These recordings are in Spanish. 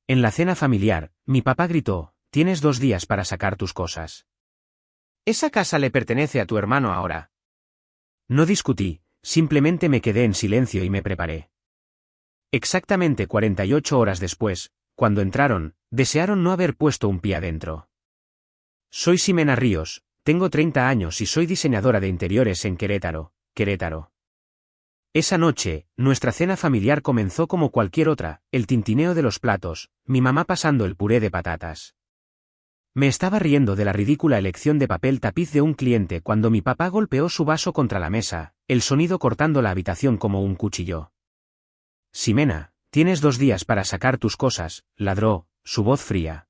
En la cena familiar, mi papá gritó: «Tienes 2 días para sacar tus cosas. Esa casa le pertenece a tu hermano ahora». No discutí, simplemente me quedé en silencio y me preparé. Exactamente 48 horas después, cuando entraron, desearon no haber puesto un pie adentro. Soy Ximena Ríos, tengo 30 años y soy diseñadora de interiores en Querétaro, Querétaro. Esa noche, nuestra cena familiar comenzó como cualquier otra, el tintineo de los platos, mi mamá pasando el puré de patatas. Me estaba riendo de la ridícula elección de papel tapiz de un cliente cuando mi papá golpeó su vaso contra la mesa, el sonido cortando la habitación como un cuchillo. «Ximena, tienes 2 días para sacar tus cosas», ladró, su voz fría.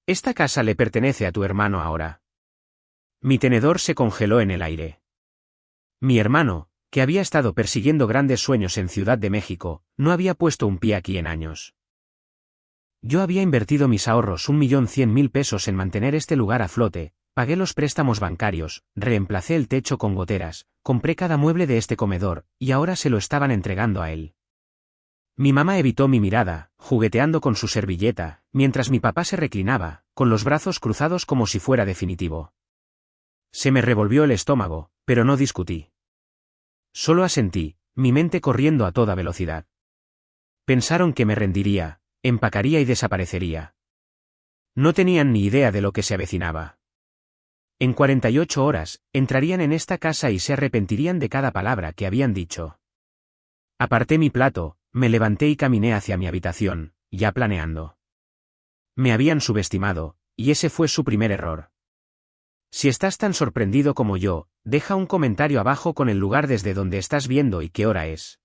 «Esta casa le pertenece a tu hermano ahora». Mi tenedor se congeló en el aire. Mi hermano, que había estado persiguiendo grandes sueños en Ciudad de México, no había puesto un pie aquí en años. Yo había invertido mis ahorros 1.100.000 pesos en mantener este lugar a flote, pagué los préstamos bancarios, reemplacé el techo con goteras, compré cada mueble de este comedor, y ahora se lo estaban entregando a él. Mi mamá evitó mi mirada, jugueteando con su servilleta, mientras mi papá se reclinaba, con los brazos cruzados como si fuera definitivo. Se me revolvió el estómago, pero no discutí. Solo asentí, mi mente corriendo a toda velocidad. Pensaron que me rendiría, empacaría y desaparecería. No tenían ni idea de lo que se avecinaba. En 48 horas, entrarían en esta casa y se arrepentirían de cada palabra que habían dicho. Aparté mi plato, me levanté y caminé hacia mi habitación, ya planeando. Me habían subestimado, y ese fue su primer error. Si estás tan sorprendido como yo, deja un comentario abajo con el lugar desde donde estás viendo y qué hora es.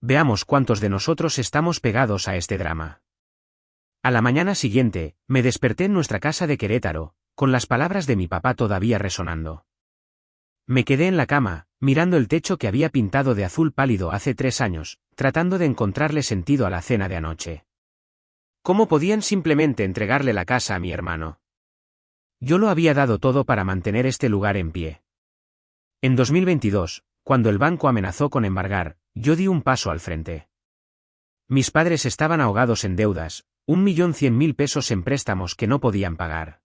Veamos cuántos de nosotros estamos pegados a este drama. A la mañana siguiente, me desperté en nuestra casa de Querétaro, con las palabras de mi papá todavía resonando. Me quedé en la cama, mirando el techo que había pintado de azul pálido hace 3 años, tratando de encontrarle sentido a la cena de anoche. ¿Cómo podían simplemente entregarle la casa a mi hermano? Yo lo había dado todo para mantener este lugar en pie. En 2022, cuando el banco amenazó con embargar, yo di un paso al frente. Mis padres estaban ahogados en deudas, 1.100.000 pesos en préstamos que no podían pagar.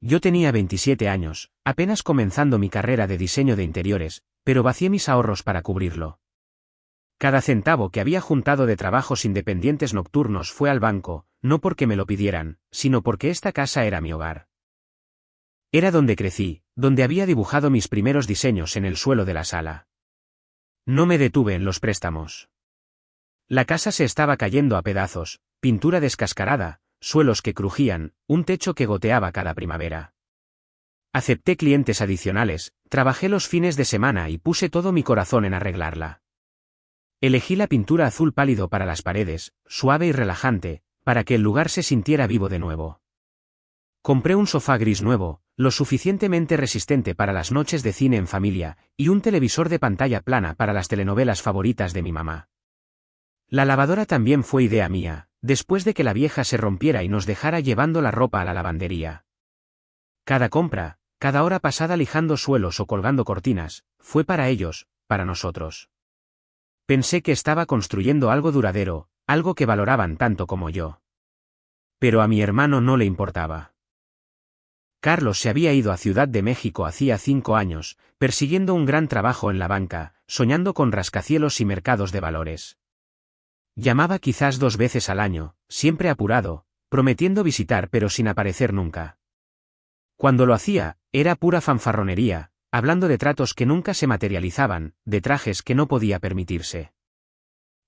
Yo tenía 27 años, apenas comenzando mi carrera de diseño de interiores, pero vacié mis ahorros para cubrirlo. Cada centavo que había juntado de trabajos independientes nocturnos fue al banco, no porque me lo pidieran, sino porque esta casa era mi hogar. Era donde crecí, donde había dibujado mis primeros diseños en el suelo de la sala. No me detuve en los préstamos. La casa se estaba cayendo a pedazos, pintura descascarada, suelos que crujían, un techo que goteaba cada primavera. Acepté clientes adicionales, trabajé los fines de semana y puse todo mi corazón en arreglarla. Elegí la pintura azul pálido para las paredes, suave y relajante, para que el lugar se sintiera vivo de nuevo. Compré un sofá gris nuevo, lo suficientemente resistente para las noches de cine en familia, y un televisor de pantalla plana para las telenovelas favoritas de mi mamá. La lavadora también fue idea mía, después de que la vieja se rompiera y nos dejara llevando la ropa a la lavandería. Cada compra, cada hora pasada lijando suelos o colgando cortinas, fue para ellos, para nosotros. Pensé que estaba construyendo algo duradero, algo que valoraban tanto como yo. Pero a mi hermano no le importaba. Carlos se había ido a Ciudad de México hacía 5 años, persiguiendo un gran trabajo en la banca, soñando con rascacielos y mercados de valores. Llamaba quizás 2 veces al año, siempre apurado, prometiendo visitar pero sin aparecer nunca. Cuando lo hacía, era pura fanfarronería, hablando de tratos que nunca se materializaban, de trajes que no podía permitirse.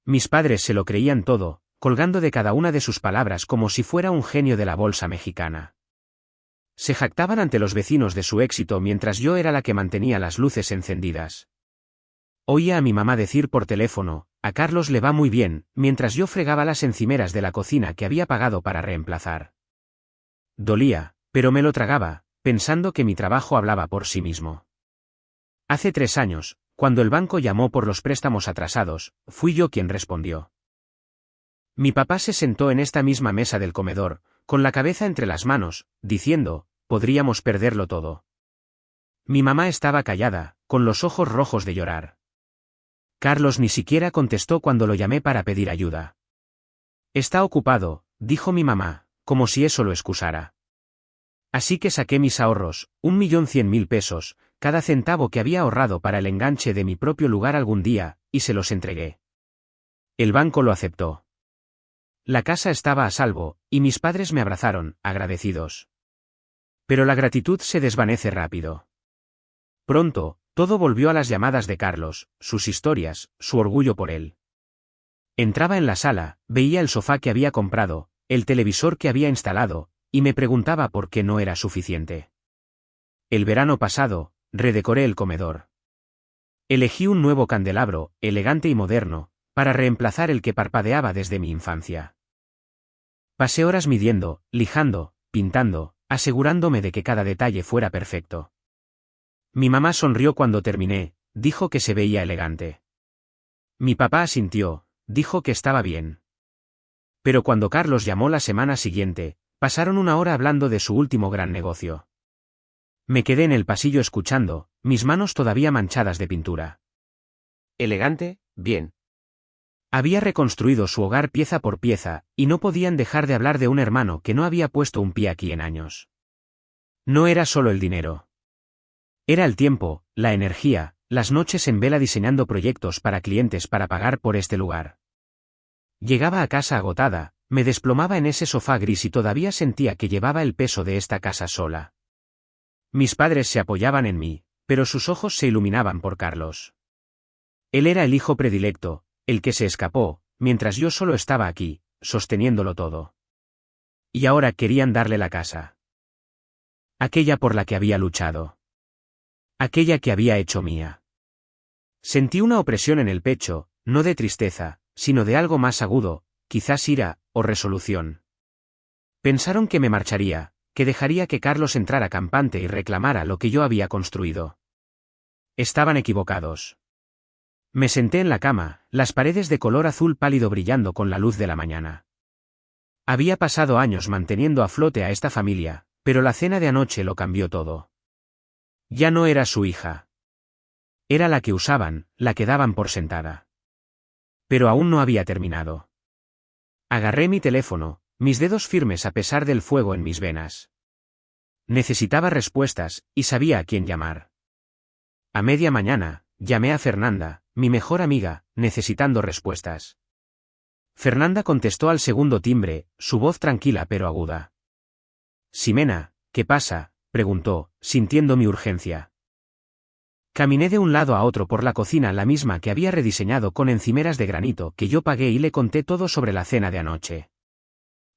Mis padres se lo creían todo, colgando de cada una de sus palabras como si fuera un genio de la bolsa mexicana. Se jactaban ante los vecinos de su éxito mientras yo era la que mantenía las luces encendidas. Oía a mi mamá decir por teléfono: «A Carlos le va muy bien», mientras yo fregaba las encimeras de la cocina que había pagado para reemplazar. Dolía, pero me lo tragaba, pensando que mi trabajo hablaba por sí mismo. Hace 3 años, cuando el banco llamó por los préstamos atrasados, fui yo quien respondió. Mi papá se sentó en esta misma mesa del comedor, con la cabeza entre las manos, diciendo: «Podríamos perderlo todo». Mi mamá estaba callada, con los ojos rojos de llorar. Carlos ni siquiera contestó cuando lo llamé para pedir ayuda. Está ocupado, dijo mi mamá, como si eso lo excusara. Así que saqué mis ahorros, 1.100.000 pesos, cada centavo que había ahorrado para el enganche de mi propio lugar algún día, y se los entregué. El banco lo aceptó. La casa estaba a salvo, y mis padres me abrazaron, agradecidos. Pero la gratitud se desvanece rápido. Pronto, todo volvió a las llamadas de Carlos, sus historias, su orgullo por él. Entraba en la sala, veía el sofá que había comprado, el televisor que había instalado, y me preguntaba por qué no era suficiente. El verano pasado, redecoré el comedor. Elegí un nuevo candelabro, elegante y moderno, para reemplazar el que parpadeaba desde mi infancia. Pasé horas midiendo, lijando, pintando, asegurándome de que cada detalle fuera perfecto. Mi mamá sonrió cuando terminé, dijo que se veía elegante. Mi papá asintió, dijo que estaba bien. Pero cuando Carlos llamó la semana siguiente, pasaron una hora hablando de su último gran negocio. Me quedé en el pasillo escuchando, mis manos todavía manchadas de pintura. Elegante, bien. Había reconstruido su hogar pieza por pieza, y no podían dejar de hablar de un hermano que no había puesto un pie aquí en años. No era solo el dinero. Era el tiempo, la energía, las noches en vela diseñando proyectos para clientes para pagar por este lugar. Llegaba a casa agotada, me desplomaba en ese sofá gris y todavía sentía que llevaba el peso de esta casa sola. Mis padres se apoyaban en mí, pero sus ojos se iluminaban por Carlos. Él era el hijo predilecto, el que se escapó, mientras yo solo estaba aquí, sosteniéndolo todo. Y ahora querían darle la casa. Aquella por la que había luchado. Aquella que había hecho mía. Sentí una opresión en el pecho, no de tristeza, sino de algo más agudo, quizás ira, o resolución. Pensaron que me marcharía, que dejaría que Carlos entrara campante y reclamara lo que yo había construido. Estaban equivocados. Me senté en la cama, las paredes de color azul pálido brillando con la luz de la mañana. Había pasado años manteniendo a flote a esta familia, pero la cena de anoche lo cambió todo. Ya no era su hija. Era la que usaban, la que daban por sentada. Pero aún no había terminado. Agarré mi teléfono, mis dedos firmes a pesar del fuego en mis venas. Necesitaba respuestas, y sabía a quién llamar. A media mañana, llamé a Fernanda, mi mejor amiga, necesitando respuestas. Fernanda contestó al segundo timbre, su voz tranquila pero aguda. «Ximena, ¿qué pasa?», preguntó, sintiendo mi urgencia. Caminé de un lado a otro por la cocina, la misma que había rediseñado con encimeras de granito que yo pagué, y le conté todo sobre la cena de anoche.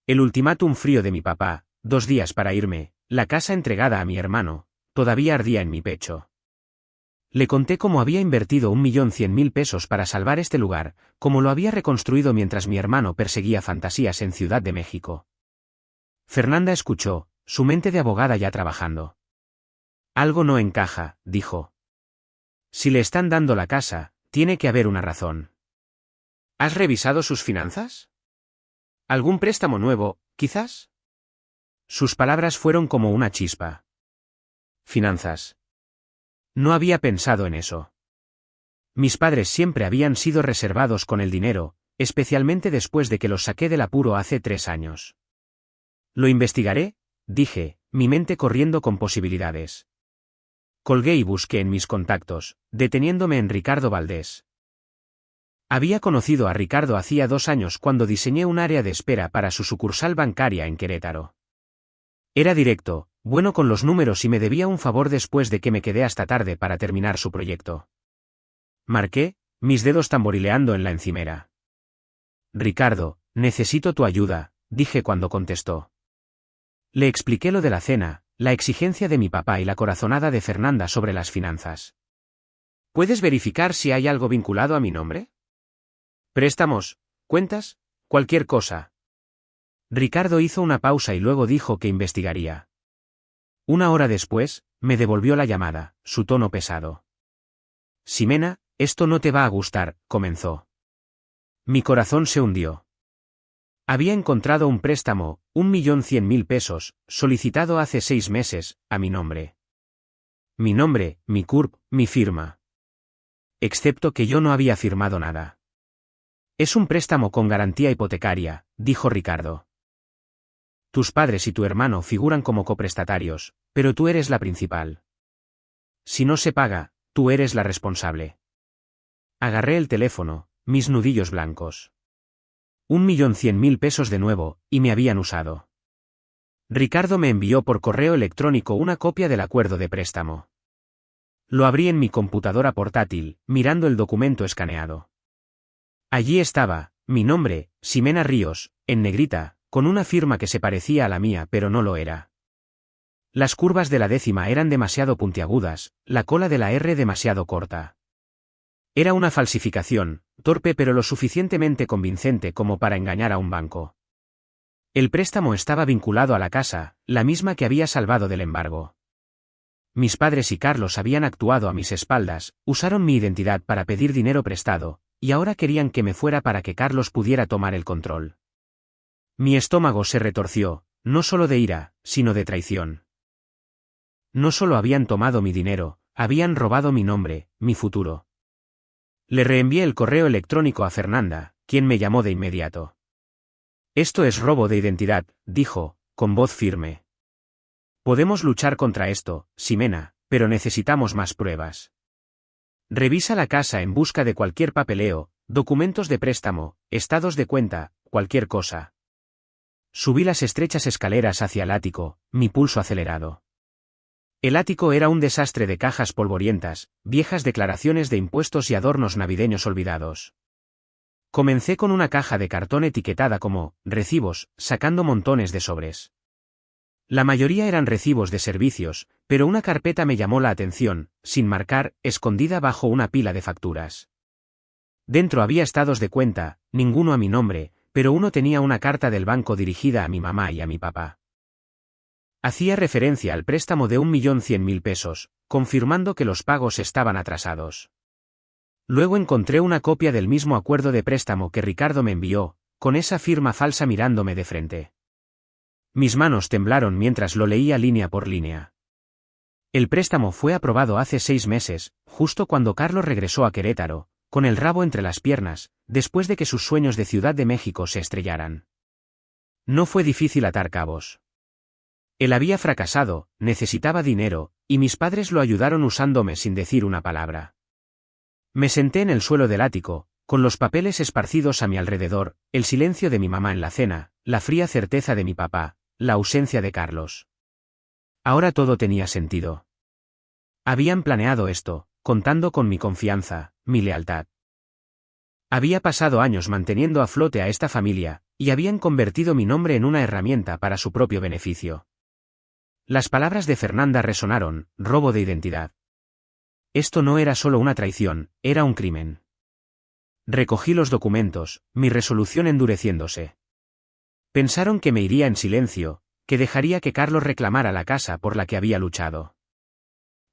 El ultimátum frío de mi papá, 2 días para irme, la casa entregada a mi hermano, todavía ardía en mi pecho. Le conté cómo había invertido 1.100.000 pesos para salvar este lugar, cómo lo había reconstruido mientras mi hermano perseguía fantasías en Ciudad de México. Fernanda escuchó, su mente de abogada ya trabajando. «Algo no encaja», dijo. «Si le están dando la casa, tiene que haber una razón». ¿Has revisado sus finanzas? ¿Algún préstamo nuevo, quizás? Sus palabras fueron como una chispa. Finanzas. No había pensado en eso. Mis padres siempre habían sido reservados con el dinero, especialmente después de que los saqué del apuro hace 3 años. «Lo investigaré», dije, mi mente corriendo con posibilidades. Colgué y busqué en mis contactos, deteniéndome en Ricardo Valdés. Había conocido a Ricardo hacía 2 años cuando diseñé un área de espera para su sucursal bancaria en Querétaro. Era directo, bueno con los números y me debía un favor después de que me quedé hasta tarde para terminar su proyecto. Marqué, mis dedos tamborileando en la encimera. «Ricardo, necesito tu ayuda», dije cuando contestó. Le expliqué lo de la cena, la exigencia de mi papá y la corazonada de Fernanda sobre las finanzas. ¿Puedes verificar si hay algo vinculado a mi nombre? «Préstamos, cuentas, cualquier cosa». Ricardo hizo una pausa y luego dijo que investigaría. 1 hora después, me devolvió la llamada, su tono pesado. «Ximena, esto no te va a gustar», comenzó. Mi corazón se hundió. Había encontrado un préstamo, 1.100.000 pesos, solicitado hace 6 meses, a mi nombre. Mi nombre, mi CURP, mi firma. Excepto que yo no había firmado nada. «Es un préstamo con garantía hipotecaria», dijo Ricardo. Tus padres y tu hermano figuran como coprestatarios, pero tú eres la principal. Si no se paga, tú eres la responsable. Agarré el teléfono, mis nudillos blancos. 1.100.000 pesos de nuevo, y me habían usado. Ricardo me envió por correo electrónico una copia del acuerdo de préstamo. Lo abrí en mi computadora portátil, mirando el documento escaneado. Allí estaba, mi nombre, Ximena Ríos, en negrita, con una firma que se parecía a la mía pero no lo era. Las curvas de la décima eran demasiado puntiagudas, la cola de la R demasiado corta. Era una falsificación, torpe pero lo suficientemente convincente como para engañar a un banco. El préstamo estaba vinculado a la casa, la misma que había salvado del embargo. Mis padres y Carlos habían actuado a mis espaldas, usaron mi identidad para pedir dinero prestado, y ahora querían que me fuera para que Carlos pudiera tomar el control. Mi estómago se retorció, no solo de ira, sino de traición. No solo habían tomado mi dinero, habían robado mi nombre, mi futuro. Le reenvié el correo electrónico a Fernanda, quien me llamó de inmediato. Esto es robo de identidad, dijo, con voz firme. Podemos luchar contra esto, Ximena, pero necesitamos más pruebas. Revisa la casa en busca de cualquier papeleo, documentos de préstamo, estados de cuenta, cualquier cosa. Subí las estrechas escaleras hacia el ático, mi pulso acelerado. El ático era un desastre de cajas polvorientas, viejas declaraciones de impuestos y adornos navideños olvidados. Comencé con una caja de cartón etiquetada como recibos, sacando montones de sobres. La mayoría eran recibos de servicios, pero una carpeta me llamó la atención, sin marcar, escondida bajo una pila de facturas. Dentro había estados de cuenta, ninguno a mi nombre, pero uno tenía una carta del banco dirigida a mi mamá y a mi papá. Hacía referencia al préstamo de 1.100.000 pesos, confirmando que los pagos estaban atrasados. Luego encontré una copia del mismo acuerdo de préstamo que Ricardo me envió, con esa firma falsa mirándome de frente. Mis manos temblaron mientras lo leía línea por línea. El préstamo fue aprobado hace 6 meses, justo cuando Carlos regresó a Querétaro, con el rabo entre las piernas, después de que sus sueños de Ciudad de México se estrellaran. No fue difícil atar cabos. Él había fracasado, necesitaba dinero, y mis padres lo ayudaron usándome sin decir una palabra. Me senté en el suelo del ático, con los papeles esparcidos a mi alrededor, el silencio de mi mamá en la cena, la fría certeza de mi papá, la ausencia de Carlos. Ahora todo tenía sentido. Habían planeado esto, contando con mi confianza, mi lealtad. Había pasado años manteniendo a flote a esta familia, y habían convertido mi nombre en una herramienta para su propio beneficio. Las palabras de Fernanda resonaron, robo de identidad. Esto no era solo una traición, era un crimen. Recogí los documentos, mi resolución endureciéndose. Pensaron que me iría en silencio, que dejaría que Carlos reclamara la casa por la que había luchado.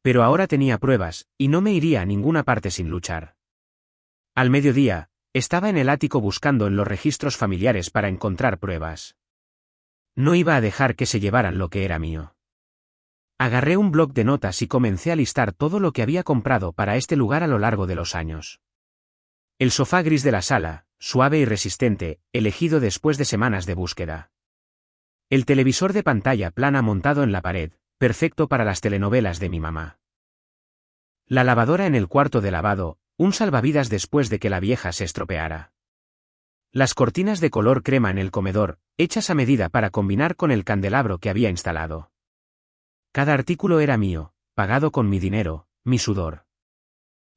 Pero ahora tenía pruebas, y no me iría a ninguna parte sin luchar. Al mediodía, estaba en el ático buscando en los registros familiares para encontrar pruebas. No iba a dejar que se llevaran lo que era mío. Agarré un bloc de notas y comencé a listar todo lo que había comprado para este lugar a lo largo de los años. El sofá gris de la sala, suave y resistente, elegido después de semanas de búsqueda. El televisor de pantalla plana montado en la pared, perfecto para las telenovelas de mi mamá. La lavadora en el cuarto de lavado, un salvavidas después de que la vieja se estropeara. Las cortinas de color crema en el comedor, hechas a medida para combinar con el candelabro que había instalado. Cada artículo era mío, pagado con mi dinero, mi sudor.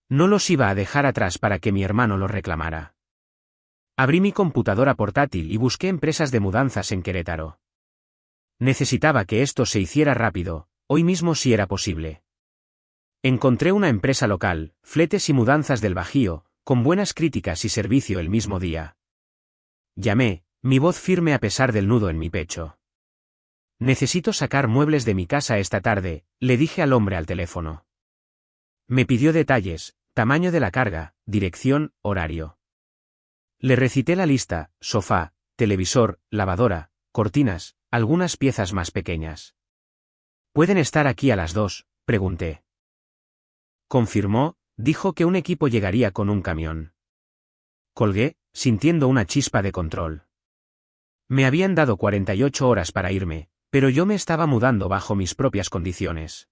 No los iba a dejar atrás para que mi hermano los reclamara. Abrí mi computadora portátil y busqué empresas de mudanzas en Querétaro. Necesitaba que esto se hiciera rápido, hoy mismo si era posible. Encontré una empresa local, Fletes y Mudanzas del Bajío, con buenas críticas y servicio el mismo día. Llamé, mi voz firme a pesar del nudo en mi pecho. Necesito sacar muebles de mi casa esta tarde, le dije al hombre al teléfono. Me pidió detalles, tamaño de la carga, dirección, horario. Le recité la lista, sofá, televisor, lavadora, cortinas, algunas piezas más pequeñas. ¿Pueden estar aquí a las 2? Pregunté. Confirmó, dijo que un equipo llegaría con un camión. Colgué, sintiendo una chispa de control. Me habían dado 48 horas para irme, pero yo me estaba mudando bajo mis propias condiciones.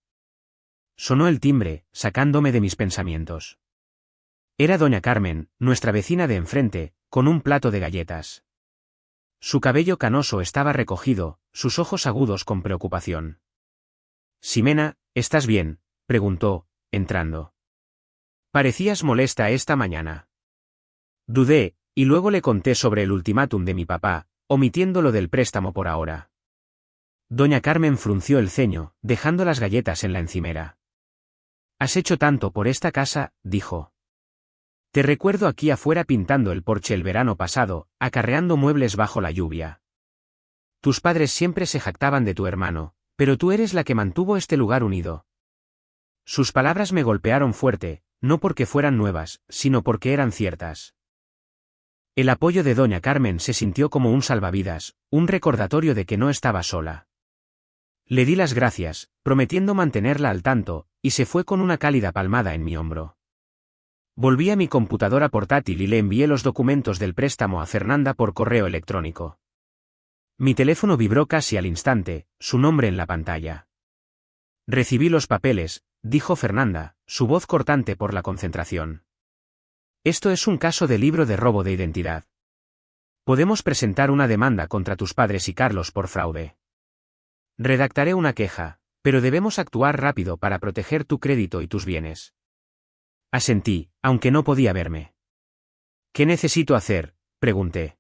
Sonó el timbre, sacándome de mis pensamientos. Era doña Carmen, nuestra vecina de enfrente, con un plato de galletas. Su cabello canoso estaba recogido, sus ojos agudos con preocupación. «Ximena, ¿estás bien?», preguntó, entrando. «Parecías molesta esta mañana». Dudé, y luego le conté sobre el ultimátum de mi papá, omitiendo lo del préstamo por ahora. Doña Carmen frunció el ceño, dejando las galletas en la encimera. «Has hecho tanto por esta casa», dijo. «Te recuerdo aquí afuera pintando el porche el verano pasado, acarreando muebles bajo la lluvia. Tus padres siempre se jactaban de tu hermano, pero tú eres la que mantuvo este lugar unido». Sus palabras me golpearon fuerte, no porque fueran nuevas, sino porque eran ciertas. El apoyo de doña Carmen se sintió como un salvavidas, un recordatorio de que no estaba sola. Le di las gracias, prometiendo mantenerla al tanto, y se fue con una cálida palmada en mi hombro. Volví a mi computadora portátil y le envié los documentos del préstamo a Fernanda por correo electrónico. Mi teléfono vibró casi al instante, su nombre en la pantalla. «Recibí los papeles», dijo Fernanda, su voz cortante por la concentración. «Esto es un caso de libro de robo de identidad. Podemos presentar una demanda contra tus padres y Carlos por fraude. Redactaré una queja, pero debemos actuar rápido para proteger tu crédito y tus bienes». Asentí, aunque no podía verme. «¿Qué necesito hacer?», pregunté.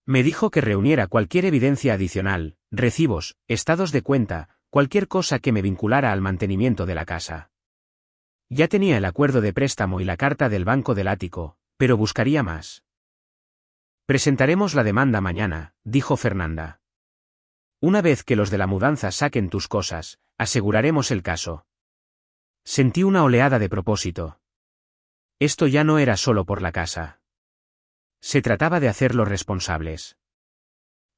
Me dijo que reuniera cualquier evidencia adicional, recibos, estados de cuenta, cualquier cosa que me vinculara al mantenimiento de la casa. Ya tenía el acuerdo de préstamo y la carta del banco del ático, pero buscaría más. «Presentaremos la demanda mañana», dijo Fernanda. «Una vez que los de la mudanza saquen tus cosas, aseguraremos el caso». Sentí una oleada de propósito. Esto ya no era solo por la casa. Se trataba de hacerlos responsables.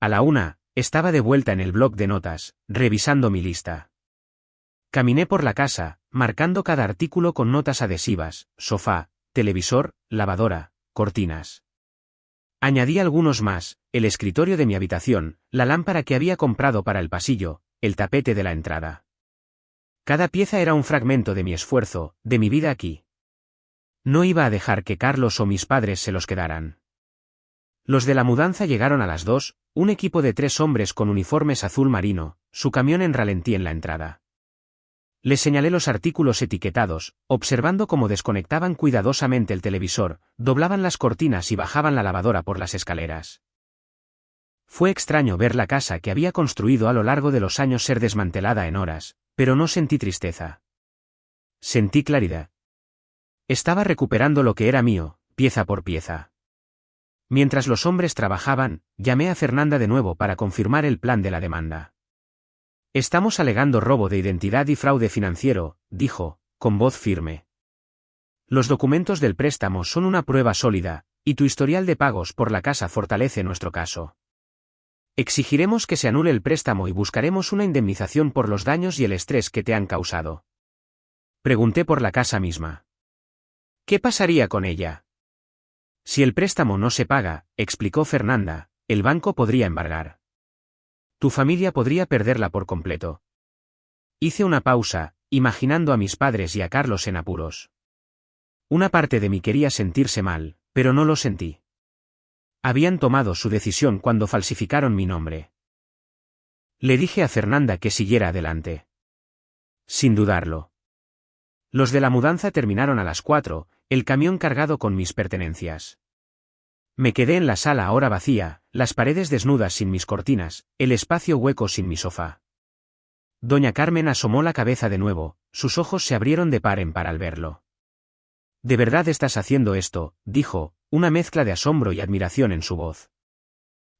A la 1, estaba de vuelta en el bloc de notas, revisando mi lista. Caminé por la casa, marcando cada artículo con notas adhesivas: sofá, televisor, lavadora, cortinas. Añadí algunos más: el escritorio de mi habitación, la lámpara que había comprado para el pasillo, el tapete de la entrada. Cada pieza era un fragmento de mi esfuerzo, de mi vida aquí. No iba a dejar que Carlos o mis padres se los quedaran. Los de la mudanza llegaron a las 2, un equipo de 3 hombres con uniformes azul marino, su camión en ralentí en la entrada. Les señalé los artículos etiquetados, observando cómo desconectaban cuidadosamente el televisor, doblaban las cortinas y bajaban la lavadora por las escaleras. Fue extraño ver la casa que había construido a lo largo de los años ser desmantelada en horas, pero no sentí tristeza. Sentí claridad. Estaba recuperando lo que era mío, pieza por pieza. Mientras los hombres trabajaban, llamé a Fernanda de nuevo para confirmar el plan de la demanda. «Estamos alegando robo de identidad y fraude financiero», dijo, con voz firme. «Los documentos del préstamo son una prueba sólida, y tu historial de pagos por la casa fortalece nuestro caso. Exigiremos que se anule el préstamo y buscaremos una indemnización por los daños y el estrés que te han causado». Pregunté por la casa misma. «¿Qué pasaría con ella?». «Si el préstamo no se paga», explicó Fernanda, «el banco podría embargar. Tu familia podría perderla por completo». Hice una pausa, imaginando a mis padres y a Carlos en apuros. Una parte de mí quería sentirse mal, pero no lo sentí. Habían tomado su decisión cuando falsificaron mi nombre. Le dije a Fernanda que siguiera adelante. Sin dudarlo. Los de la mudanza terminaron a las 4, el camión cargado con mis pertenencias. Me quedé en la sala ahora vacía, las paredes desnudas sin mis cortinas, el espacio hueco sin mi sofá. Doña Carmen asomó la cabeza de nuevo, sus ojos se abrieron de par en par al verlo. «¿De verdad estás haciendo esto?», dijo, una mezcla de asombro y admiración en su voz.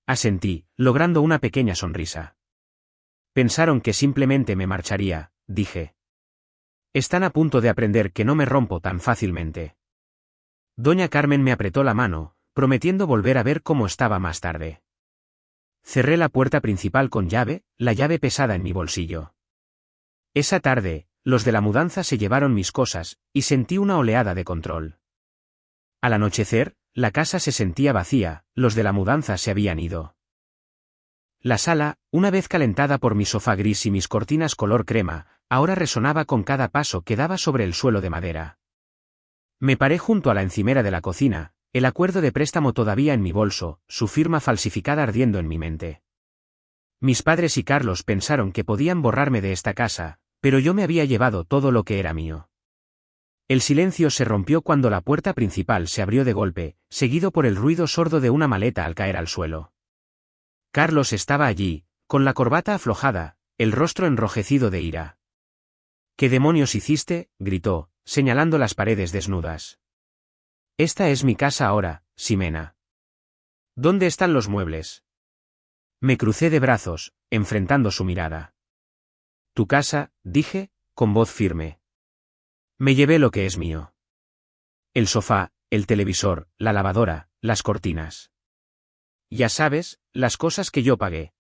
Asentí, logrando una pequeña sonrisa. «Pensaron que simplemente me marcharía», dije. «Están a punto de aprender que no me rompo tan fácilmente». Doña Carmen me apretó la mano, prometiendo volver a ver cómo estaba más tarde. Cerré la puerta principal con llave, la llave pesada en mi bolsillo. Esa tarde, los de la mudanza se llevaron mis cosas, y sentí una oleada de control. Al anochecer, la casa se sentía vacía, los de la mudanza se habían ido. La sala, una vez calentada por mi sofá gris y mis cortinas color crema, ahora resonaba con cada paso que daba sobre el suelo de madera. Me paré junto a la encimera de la cocina, el acuerdo de préstamo todavía en mi bolso, su firma falsificada ardiendo en mi mente. Mis padres y Carlos pensaron que podían borrarme de esta casa, pero yo me había llevado todo lo que era mío. El silencio se rompió cuando la puerta principal se abrió de golpe, seguido por el ruido sordo de una maleta al caer al suelo. Carlos estaba allí, con la corbata aflojada, el rostro enrojecido de ira. ¿Qué demonios hiciste?, gritó, señalando las paredes desnudas. Esta es mi casa ahora, Ximena. ¿Dónde están los muebles? Me crucé de brazos, enfrentando su mirada. Tu casa, dije, con voz firme. Me llevé lo que es mío. El sofá, el televisor, la lavadora, las cortinas. Ya sabes, las cosas que yo pagué.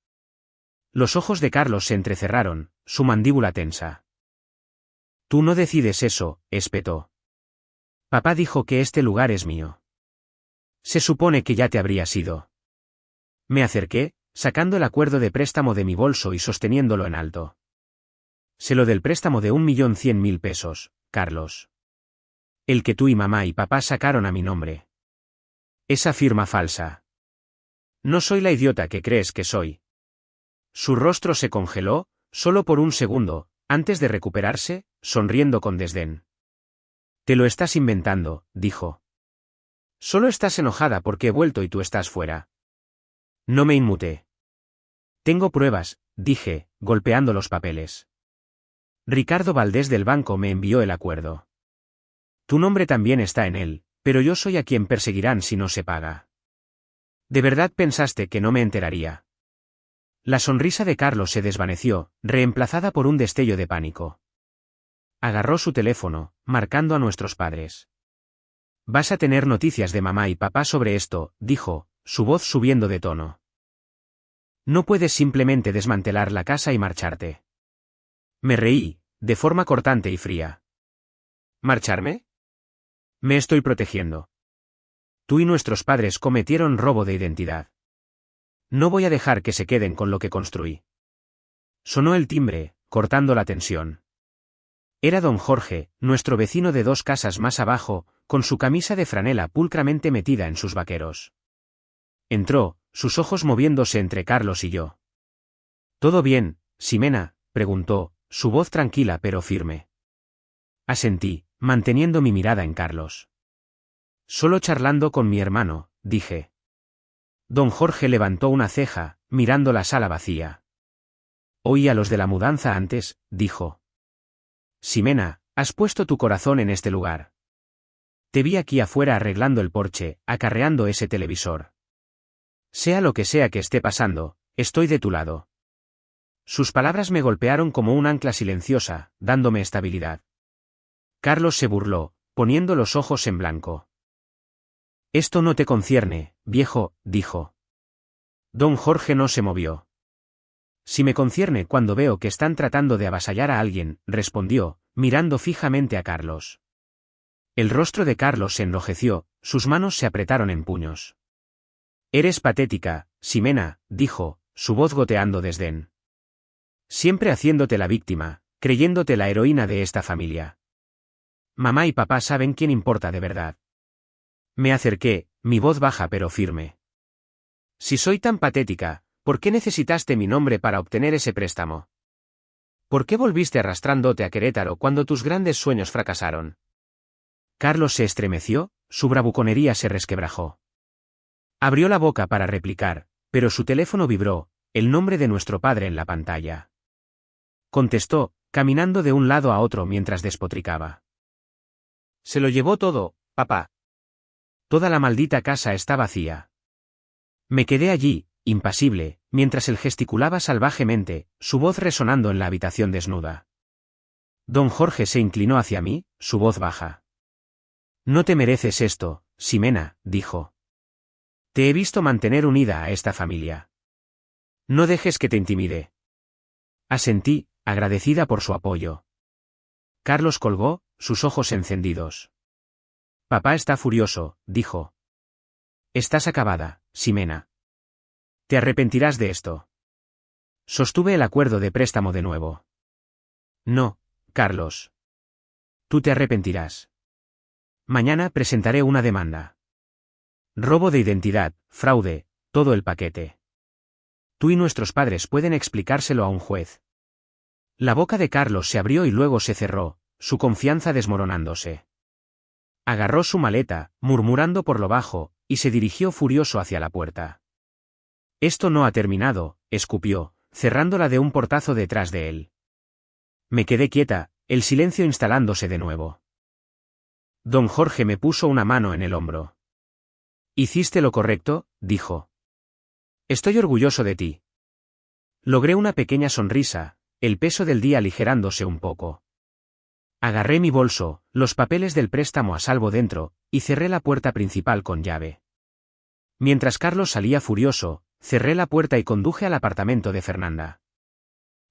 Los ojos de Carlos se entrecerraron, su mandíbula tensa. Tú no decides eso, espetó. Papá dijo que este lugar es mío. Se supone que ya te habrías ido. Me acerqué, sacando el acuerdo de préstamo de mi bolso y sosteniéndolo en alto. Sé lo del préstamo de 1.100.000 pesos, Carlos. El que tú y mamá y papá sacaron a mi nombre. Esa firma falsa. No soy la idiota que crees que soy. Su rostro se congeló, solo por un segundo, antes de recuperarse, sonriendo con desdén. Te lo estás inventando, dijo. Solo estás enojada porque he vuelto y tú estás fuera. No me inmuté. Tengo pruebas, dije, golpeando los papeles. Ricardo Valdés del banco me envió el acuerdo. Tu nombre también está en él, pero yo soy a quien perseguirán si no se paga. ¿De verdad pensaste que no me enteraría? La sonrisa de Carlos se desvaneció, reemplazada por un destello de pánico. Agarró su teléfono, marcando a nuestros padres. Vas a tener noticias de mamá y papá sobre esto, dijo, su voz subiendo de tono. No puedes simplemente desmantelar la casa y marcharte. Me reí, de forma cortante y fría. ¿Marcharme? Me estoy protegiendo. Tú y nuestros padres cometieron robo de identidad. No voy a dejar que se queden con lo que construí. Sonó el timbre, cortando la tensión. Era don Jorge, nuestro vecino de 2 casas más abajo, con su camisa de franela pulcramente metida en sus vaqueros. Entró, sus ojos moviéndose entre Carlos y yo. ¿Todo bien, Ximena?, preguntó, su voz tranquila pero firme. Asentí, manteniendo mi mirada en Carlos. Solo charlando con mi hermano, dije. Don Jorge levantó una ceja, mirando la sala vacía. Oí a los de la mudanza antes, dijo. Ximena, has puesto tu corazón en este lugar. Te vi aquí afuera arreglando el porche, acarreando ese televisor. Sea lo que sea que esté pasando, estoy de tu lado. Sus palabras me golpearon como un ancla silenciosa, dándome estabilidad. Carlos se burló, poniendo los ojos en blanco. Esto no te concierne, viejo, dijo. Don Jorge no se movió. Si me concierne cuando veo que están tratando de avasallar a alguien, respondió, mirando fijamente a Carlos. El rostro de Carlos se enrojeció, sus manos se apretaron en puños. Eres patética, Ximena, dijo, su voz goteando desdén. Siempre haciéndote la víctima, creyéndote la heroína de esta familia. Mamá y papá saben quién importa de verdad. Me acerqué, mi voz baja pero firme. Si soy tan patética, ¿por qué necesitaste mi nombre para obtener ese préstamo? ¿Por qué volviste arrastrándote a Querétaro cuando tus grandes sueños fracasaron? Carlos se estremeció, su bravuconería se resquebrajó. Abrió la boca para replicar, pero su teléfono vibró, el nombre de nuestro padre en la pantalla. Contestó, caminando de un lado a otro mientras despotricaba. Se lo llevó todo, papá. Toda la maldita casa está vacía. Me quedé allí, impasible, mientras él gesticulaba salvajemente, su voz resonando en la habitación desnuda. Don Jorge se inclinó hacia mí, su voz baja. No te mereces esto, Ximena, dijo. Te he visto mantener unida a esta familia. No dejes que te intimide. Asentí, agradecida por su apoyo. Carlos colgó, sus ojos encendidos. Papá está furioso, dijo. Estás acabada, Ximena. Te arrepentirás de esto. Sostuve el acuerdo de préstamo de nuevo. No, Carlos. Tú te arrepentirás. Mañana presentaré una demanda. Robo de identidad, fraude, todo el paquete. Tú y nuestros padres pueden explicárselo a un juez. La boca de Carlos se abrió y luego se cerró, su confianza desmoronándose. Agarró su maleta, murmurando por lo bajo, y se dirigió furioso hacia la puerta. Esto no ha terminado, escupió, cerrándola de un portazo detrás de él. Me quedé quieta, el silencio instalándose de nuevo. Don Jorge me puso una mano en el hombro. Hiciste lo correcto, dijo. Estoy orgulloso de ti. Logré una pequeña sonrisa, el peso del día aligerándose un poco. Agarré mi bolso, los papeles del préstamo a salvo dentro, y cerré la puerta principal con llave. Mientras Carlos salía furioso, cerré la puerta y conduje al apartamento de Fernanda.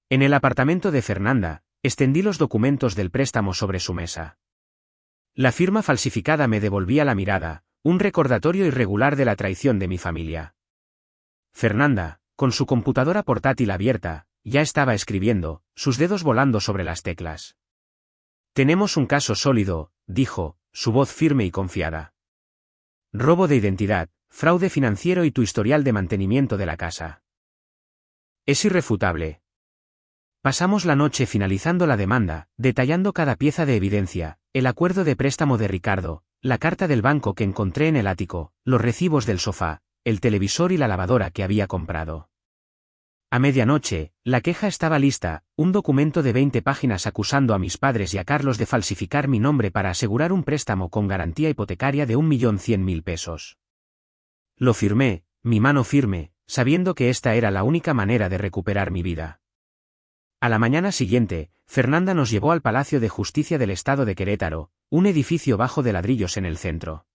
En el apartamento de Fernanda, extendí los documentos del préstamo sobre su mesa. La firma falsificada me devolvía la mirada, un recordatorio irregular de la traición de mi familia. Fernanda, con su computadora portátil abierta, ya estaba escribiendo, sus dedos volando sobre las teclas. Tenemos un caso sólido, dijo, su voz firme y confiada. Robo de identidad, fraude financiero y tu historial de mantenimiento de la casa. Es irrefutable. Pasamos la noche finalizando la demanda, detallando cada pieza de evidencia, el acuerdo de préstamo de Ricardo, la carta del banco que encontré en el ático, los recibos del sofá, el televisor y la lavadora que había comprado. A medianoche, la queja estaba lista, un documento de 20 páginas acusando a mis padres y a Carlos de falsificar mi nombre para asegurar un préstamo con garantía hipotecaria de 1.100.000 pesos. Lo firmé, mi mano firme, sabiendo que esta era la única manera de recuperar mi vida. A la mañana siguiente, Fernanda nos llevó al Palacio de Justicia del Estado de Querétaro, un edificio bajo de ladrillos en el centro.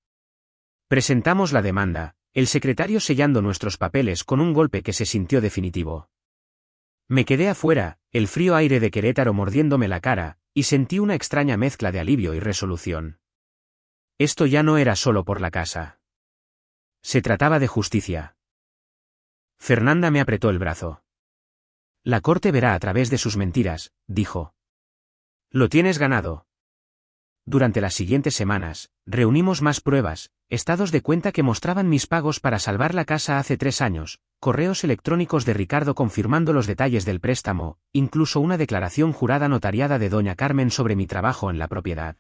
Presentamos la demanda, el secretario sellando nuestros papeles con un golpe que se sintió definitivo. Me quedé afuera, el frío aire de Querétaro mordiéndome la cara, y sentí una extraña mezcla de alivio y resolución. Esto ya no era solo por la casa. Se trataba de justicia. Fernanda me apretó el brazo. La corte verá a través de sus mentiras, dijo. Lo tienes ganado. Durante las siguientes semanas, reunimos más pruebas, estados de cuenta que mostraban mis pagos para salvar la casa hace 3 años, correos electrónicos de Ricardo confirmando los detalles del préstamo, incluso una declaración jurada notariada de doña Carmen sobre mi trabajo en la propiedad.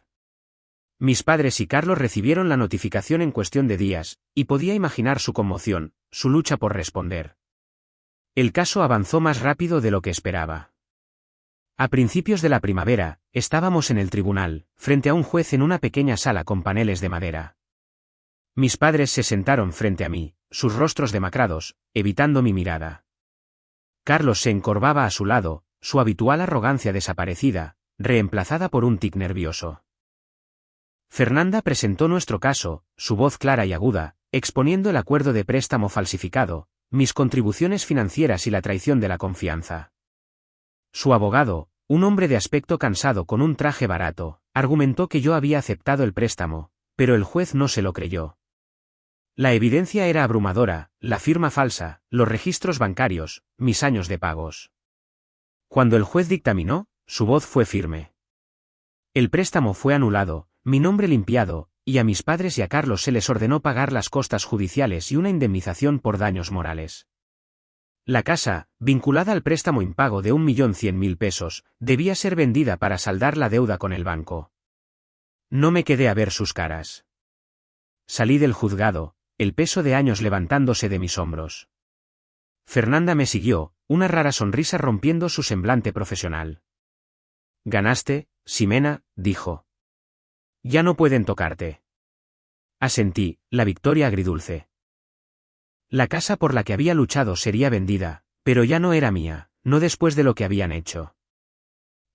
Mis padres y Carlos recibieron la notificación en cuestión de días, y podía imaginar su conmoción, su lucha por responder. El caso avanzó más rápido de lo que esperaba. A principios de la primavera, estábamos en el tribunal, frente a un juez en una pequeña sala con paneles de madera. Mis padres se sentaron frente a mí, sus rostros demacrados, evitando mi mirada. Carlos se encorvaba a su lado, su habitual arrogancia desaparecida, reemplazada por un tic nervioso. Fernanda presentó nuestro caso, su voz clara y aguda, exponiendo el acuerdo de préstamo falsificado, mis contribuciones financieras y la traición de la confianza. Su abogado, un hombre de aspecto cansado con un traje barato, argumentó que yo había aceptado el préstamo, pero el juez no se lo creyó. La evidencia era abrumadora, la firma falsa, los registros bancarios, mis años de pagos. Cuando el juez dictaminó, su voz fue firme. El préstamo fue anulado, mi nombre limpiado, y a mis padres y a Carlos se les ordenó pagar las costas judiciales y una indemnización por daños morales. La casa, vinculada al préstamo impago de 1.100.000 pesos, debía ser vendida para saldar la deuda con el banco. No me quedé a ver sus caras. Salí del juzgado, el peso de años levantándose de mis hombros. Fernanda me siguió, una rara sonrisa rompiendo su semblante profesional. «Ganaste, Ximena», dijo. «Ya no pueden tocarte». Asentí, la victoria agridulce. La casa por la que había luchado sería vendida, pero ya no era mía, no después de lo que habían hecho.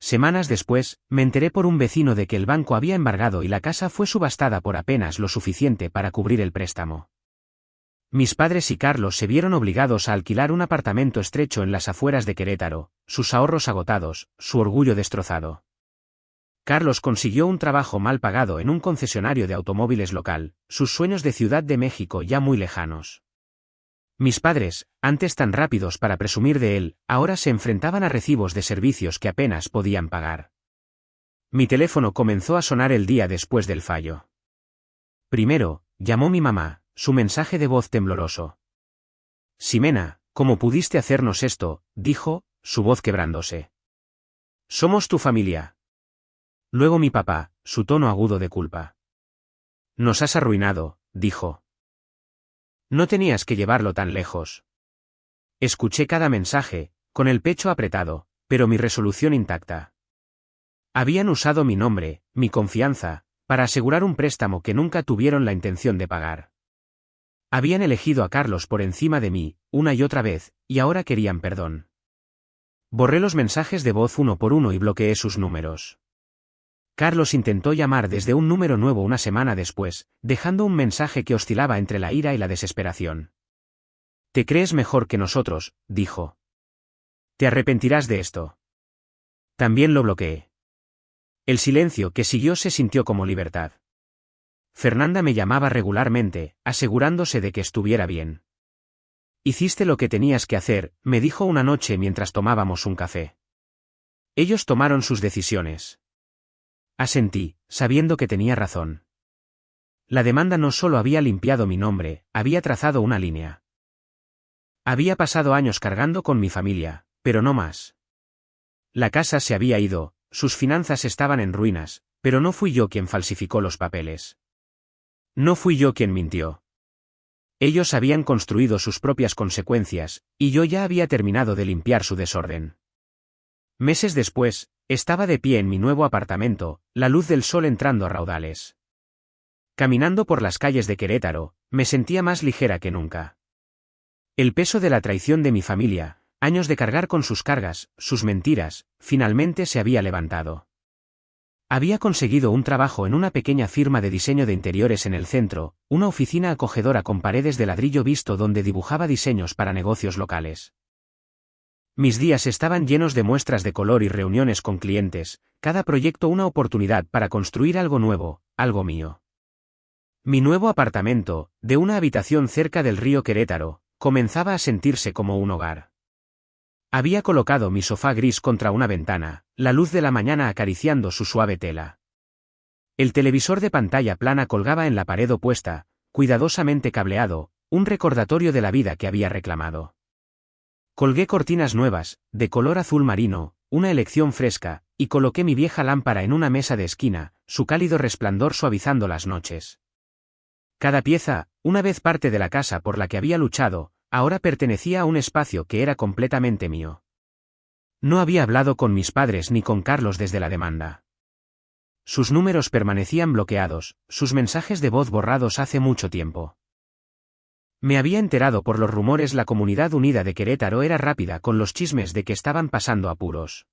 Semanas después, me enteré por un vecino de que el banco había embargado y la casa fue subastada por apenas lo suficiente para cubrir el préstamo. Mis padres y Carlos se vieron obligados a alquilar un apartamento estrecho en las afueras de Querétaro, sus ahorros agotados, su orgullo destrozado. Carlos consiguió un trabajo mal pagado en un concesionario de automóviles local, sus sueños de Ciudad de México ya muy lejanos. Mis padres, antes tan rápidos para presumir de él, ahora se enfrentaban a recibos de servicios que apenas podían pagar. Mi teléfono comenzó a sonar el día después del fallo. Primero, llamó mi mamá, su mensaje de voz tembloroso. «Ximena, ¿cómo pudiste hacernos esto?», dijo, su voz quebrándose. «Somos tu familia». Luego mi papá, su tono agudo de culpa. «Nos has arruinado», dijo. «No tenías que llevarlo tan lejos». Escuché cada mensaje, con el pecho apretado, pero mi resolución intacta. Habían usado mi nombre, mi confianza, para asegurar un préstamo que nunca tuvieron la intención de pagar. Habían elegido a Carlos por encima de mí, una y otra vez, y ahora querían perdón. Borré los mensajes de voz uno por uno y bloqueé sus números. Carlos intentó llamar desde un número nuevo una semana después, dejando un mensaje que oscilaba entre la ira y la desesperación. «Te crees mejor que nosotros», dijo. «Te arrepentirás de esto». También lo bloqueé. El silencio que siguió se sintió como libertad. Fernanda me llamaba regularmente, asegurándose de que estuviera bien. «Hiciste lo que tenías que hacer», me dijo una noche mientras tomábamos un café. Ellos tomaron sus decisiones. Asentí, sabiendo que tenía razón. La demanda no solo había limpiado mi nombre, había trazado una línea. Había pasado años cargando con mi familia, pero no más. La casa se había ido, sus finanzas estaban en ruinas, pero no fui yo quien falsificó los papeles. No fui yo quien mintió. Ellos habían construido sus propias consecuencias, y yo ya había terminado de limpiar su desorden. Meses después, estaba de pie en mi nuevo apartamento, la luz del sol entrando a raudales. Caminando por las calles de Querétaro, me sentía más ligera que nunca. El peso de la traición de mi familia, años de cargar con sus cargas, sus mentiras, finalmente se había levantado. Había conseguido un trabajo en una pequeña firma de diseño de interiores en el centro, una oficina acogedora con paredes de ladrillo visto donde dibujaba diseños para negocios locales. Mis días estaban llenos de muestras de color y reuniones con clientes, cada proyecto una oportunidad para construir algo nuevo, algo mío. Mi nuevo apartamento, de una habitación cerca del río Querétaro, comenzaba a sentirse como un hogar. Había colocado mi sofá gris contra una ventana, la luz de la mañana acariciando su suave tela. El televisor de pantalla plana colgaba en la pared opuesta, cuidadosamente cableado, un recordatorio de la vida que había reclamado. Colgué cortinas nuevas, de color azul marino, una elección fresca, y coloqué mi vieja lámpara en una mesa de esquina, su cálido resplandor suavizando las noches. Cada pieza, una vez parte de la casa por la que había luchado, ahora pertenecía a un espacio que era completamente mío. No había hablado con mis padres ni con Carlos desde la demanda. Sus números permanecían bloqueados, sus mensajes de voz borrados hace mucho tiempo. Me había enterado por los rumores. La comunidad unida de Querétaro era rápida con los chismes de que estaban pasando apuros.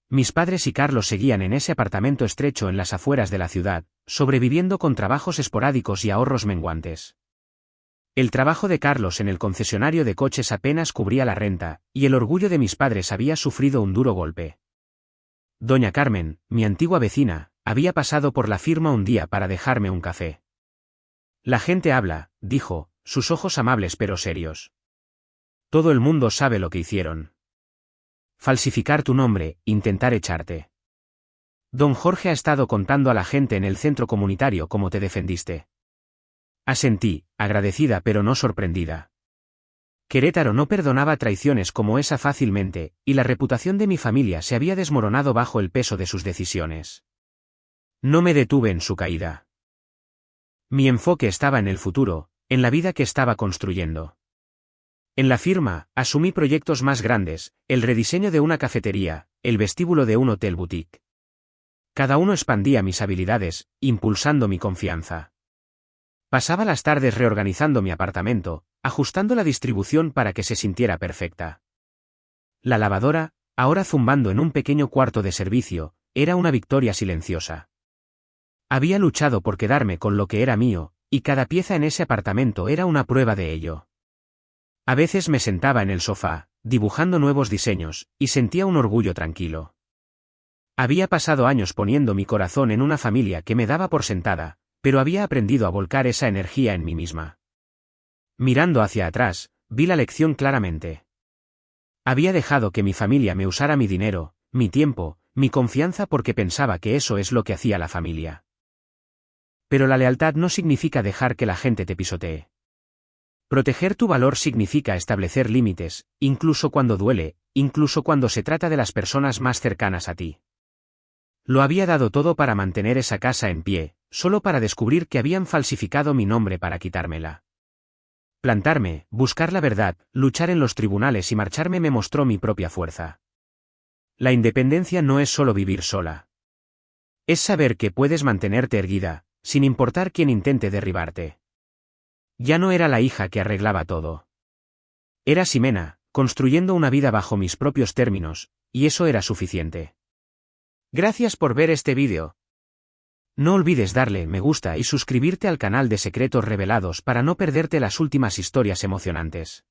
Mis padres y Carlos seguían en ese apartamento estrecho en las afueras de la ciudad, sobreviviendo con trabajos esporádicos y ahorros menguantes. El trabajo de Carlos en el concesionario de coches apenas cubría la renta, y el orgullo de mis padres había sufrido un duro golpe. Doña Carmen, mi antigua vecina, había pasado por la firma un día para dejarme un café. «La gente habla», dijo, sus ojos amables pero serios. «Todo el mundo sabe lo que hicieron. Falsificar tu nombre, intentar echarte. Don Jorge ha estado contando a la gente en el centro comunitario cómo te defendiste». Asentí, agradecida pero no sorprendida. Querétaro no perdonaba traiciones como esa fácilmente, y la reputación de mi familia se había desmoronado bajo el peso de sus decisiones. No me detuve en su caída. Mi enfoque estaba en el futuro, en la vida que estaba construyendo. En la firma, asumí proyectos más grandes, el rediseño de una cafetería, el vestíbulo de un hotel boutique. Cada uno expandía mis habilidades, impulsando mi confianza. Pasaba las tardes reorganizando mi apartamento, ajustando la distribución para que se sintiera perfecta. La lavadora, ahora zumbando en un pequeño cuarto de servicio, era una victoria silenciosa. Había luchado por quedarme con lo que era mío, y cada pieza en ese apartamento era una prueba de ello. A veces me sentaba en el sofá, dibujando nuevos diseños, y sentía un orgullo tranquilo. Había pasado años poniendo mi corazón en una familia que me daba por sentada, pero había aprendido a volcar esa energía en mí misma. Mirando hacia atrás, vi la lección claramente. Había dejado que mi familia me usara mi dinero, mi tiempo, mi confianza porque pensaba que eso es lo que hacía la familia. Pero la lealtad no significa dejar que la gente te pisotee. Proteger tu valor significa establecer límites, incluso cuando duele, incluso cuando se trata de las personas más cercanas a ti. Lo había dado todo para mantener esa casa en pie, solo para descubrir que habían falsificado mi nombre para quitármela. Plantarme, buscar la verdad, luchar en los tribunales y marcharme me mostró mi propia fuerza. La independencia no es solo vivir sola. Es saber que puedes mantenerte erguida, sin importar quién intente derribarte. Ya no era la hija que arreglaba todo. Era Ximena, construyendo una vida bajo mis propios términos, y eso era suficiente. Gracias por ver este vídeo. No olvides darle me gusta y suscribirte al canal de Secretos Revelados para no perderte las últimas historias emocionantes.